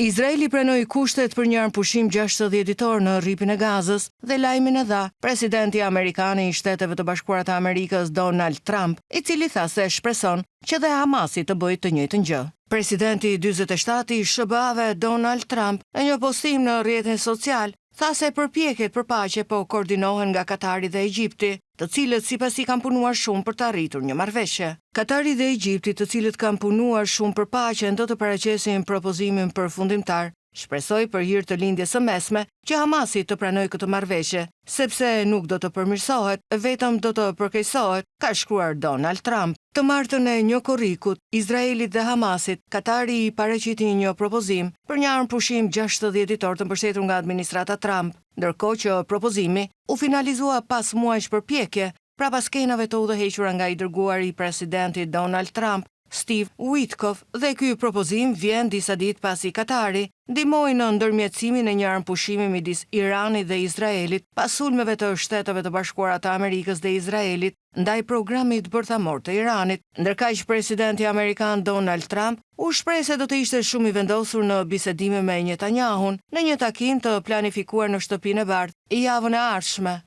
Izraeli pranoi kushtet për një armpushim 60 ditor në rripin e Gazës dhe lajmin e dha presidenti amerikan i Shteteve të Bashkuara të Amerikës Donald Trump, i cili tha se shpreson që dhe Hamasi të bëjë të njëjtën gjë. Presidenti 47 i SBA-ve Donald Trump në një postim në rrjetin social tha se përpjekjet për paqe po koordinohen nga Katari dhe Egjipti, të cilët sipasi kanë punuar shumë për të arritur një marrëveshje. Katari dhe Egjipti, të cilët kanë punuar shumë për paqen, do të paraqesin propozimin përfundimtar. Shpresoj për hir të lindjes së mesme që Hamasi të pranojë këtë marrëveshje, sepse nuk do të përmirësohet, vetëm do të përkeqësohet, ka shkruar Donald Trump. Të martën e një korrikut, Izraelit dhe Hamasit, Katari i paraqiti një propozim për një armpushim 60 ditor të mbështetur nga administrata Trump, ndërkohë që propozimi u finalizua pas muajsh përpjekje, prapas skenave të udhëhequra nga i dërguari i presidentit Donald Trump, Steve Witkoff, dhe ky propozim vjen disa ditë pasi Katari ndihmoi në ndërmjetësimin e një armpushimi midis Iranit dhe Izraelit pas sulmeve të Shteteve të Bashkuara të Amerikës dhe Izraelit ndaj programit bërthamor të Iranit. Ndërkaq presidenti amerikan Donald Trump u shpreh se do të ishte shumë i vendosur në bisedime me Netanyahun në një takim të planifikuar në Shtëpinë e Bardhë javën e ardhshme.